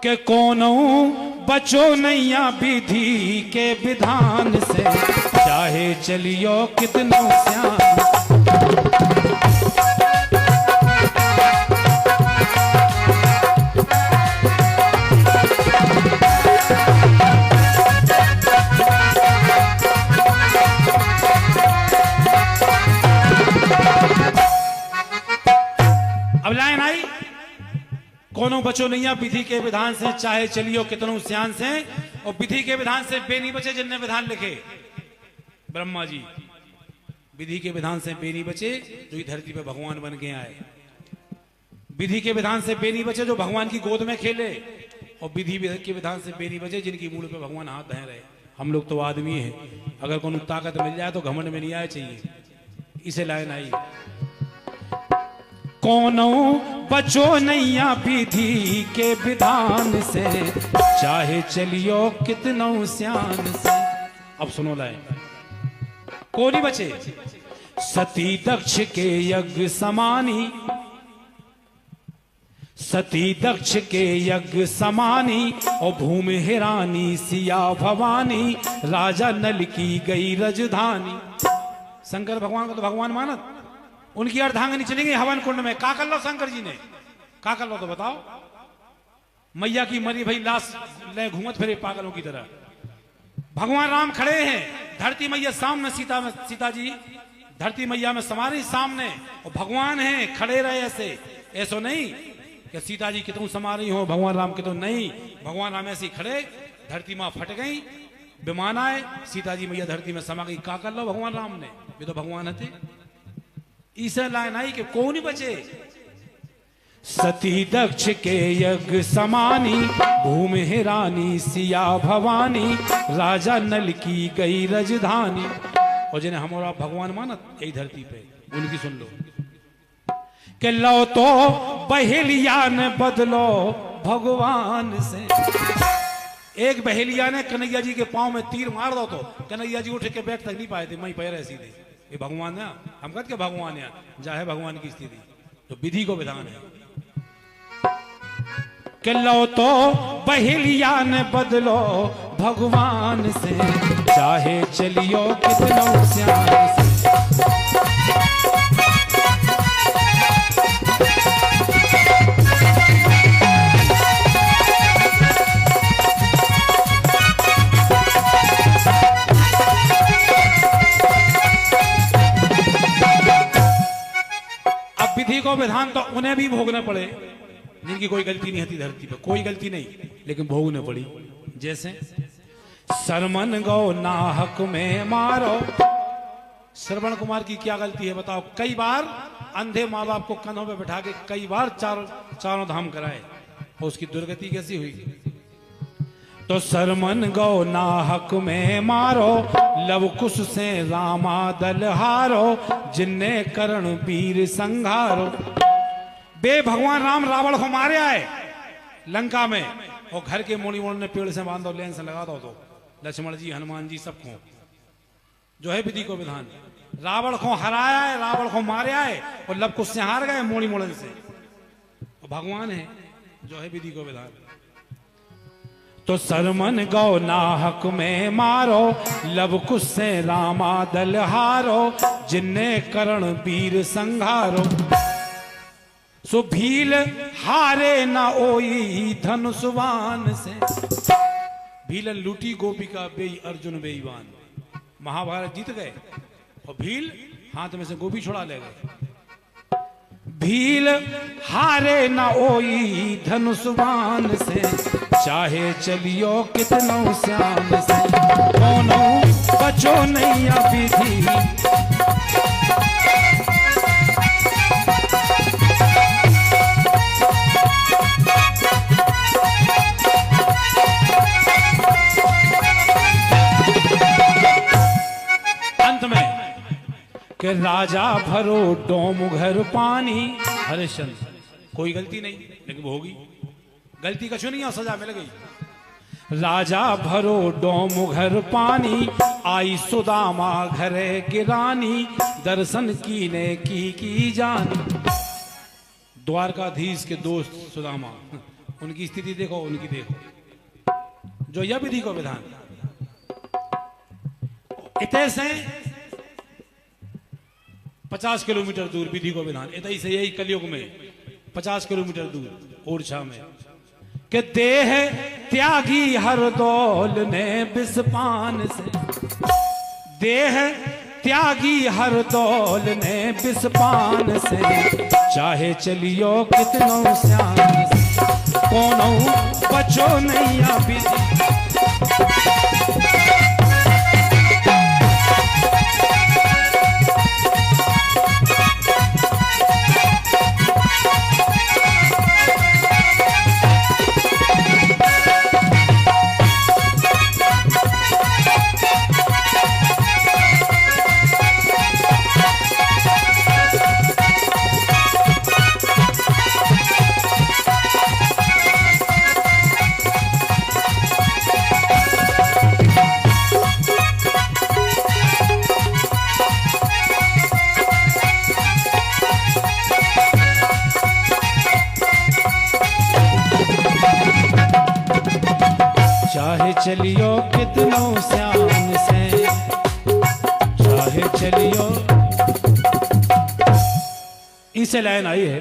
के कोनो बचो नैया विधि के विधान से, चाहे चलियो कितनो श्याम। अब लाइन आई, कोनो बचो नैया विधि के विधान से, चाहे चलियो कितनो श्यान से। और विधि के विधान से बे नहीं बचे जिनने विधान लिखे, ब्रह्मा जी। विधि के विधान से बे नहीं बचे जो इस धरती पे भगवान बन के आए। विधि के विधान से बे नहीं बचे जो भगवान की गोद में खेले। और विधि के विधान से बे नहीं बचे जिनकी मूल पे भगवान हाथ धए रहे। हम लोग तो आदमी हैं, अगर कोनो ताकत मिल जाए तो घमंड में नहीं आए चाहिए। इसे लाइन आई, कोनो बचो नैया विधि के विधान से, चाहे चलियो कितनो श्यान से। अब सुनो लाइन, कौन ही बचे? सती दक्ष के यज्ञ समानी, सती दक्ष के यज्ञ समानी। और भूमि हिरानी सिया भवानी, राजा नल की गई रजधानी। शंकर भगवान को तो भगवान मानत, उनकी अर्धांगिनी चली गई हवन कुंड में। का कर लो शंकर जी ने, का कर लो तो बताओ। मैया की मरी भाई लाश ले घूमत फिरे पागलों की तरह। भगवान राम खड़े हैं, धरती मैया सामने, सीता जी धरती मैया में समारी सामने। और भगवान हैं खड़े रहे ऐसे, ऐसो नहीं कि सीता जी कितों समा रही हो, भगवान राम कितों नहीं। भगवान राम ऐसे खड़े, धरती माँ फट गई, विमान आए, सीता जी मैया धरती में समा गई। का कर लो भगवान राम ने, ये तो भगवान थे। ईसा लाइन आई कि कौन ही बचे? सती दक्ष के यज्ञ समानी, भूमि हिरानी सिया भवानी। राजा नल की गई रजधानी। और जिन्हें हमारा भगवान मानत यही धरती पे, उनकी सुन लो कि लो तो बहेलिया ने बदलो भगवान से। एक बहेलिया ने कन्हैया जी के पांव में तीर मार दो तो कन्हैया जी उठ के बैठ तक नहीं पाए थे, वहीं पैर ऐसी थे। ये भगवान है, हम कहते भगवान है, चाहे भगवान की स्थिति। तो विधि को विधान है कि लो तो बहेलिया ने बदलो भगवान से, चाहे चलियो कितनो श्यान से। विधि को विधान तो उन्हें भी भोगने पड़े जिनकी कोई गलती नहीं थी धरती पे, कोई गलती नहीं, लेकिन भोगने पड़ी। जैसे सरमन गो नाहक में मारो। श्रवण कुमार की क्या गलती है बताओ? कई बार अंधे माँ बाप को कंधों पे बैठा के कई बार चारों धाम कराए, और उसकी दुर्गति कैसी हुई? तो सरमन गो नाहक में मारो, लव कुश से रामा दल हारो। जिन्ने करण वीर संघारो। बे भगवान राम रावण को मारे आए लंका में, और घर के मोड़ी मोड़ ने पेड़ से बांध दो, लेन से लगा दो। तो लक्ष्मण जी हनुमान जी सबको जो है विधि को विधान। रावण को हराया है, रावण को मारे आए, और लव कुश से हार गए मोड़ी मोड़न से। भगवान है जो है विधि को विधान। तो सरमन गौ नाहक में मारो, लव कुश से रामा दल हारो। जिन्ने करण वीर संघारो। सो भील हारे ना ओई धनुषवान से। भीलन लूटी गोपिका बेई अर्जुन बेईवान। महाभारत जीत गए और भील हाथ में से गोपी छुड़ा ले गए। भील हारे ना ओई धनुषवान से, चाहे चलियो कितनो श्याम से। कोनो बचो नैया विधि, अंत में कि राजा भरो डोम घर पानी। हरिश्चंद्र कोई गलती नहीं, लेकिन वो होगी गलती कछु नहीं और सजा मिल गई। राजा भरो डोम घर पानी, आई सुदामा घरे गिरानी। दर्शन कीने की जानी। द्वारकाधीश के दोस्त सुदामा उनकी स्थिति देखो, उनकी देखो, जो यह विधि को विधान इतने से 50 किलोमीटर दूर विधि को विधान, इतने से यही कलयुग में 50 किलोमीटर दूर ओरछा में कि देह त्यागी हर दौल ने बिस्पान से, देह त्यागी हर दौल ने बिस्पान से, चाहे चलियो कितनों श्याम से, कोनो बचो नहीं अभी। चाहे चलियो कितनों श्याम से, चाहे चलियो, इनसे लाइन आई है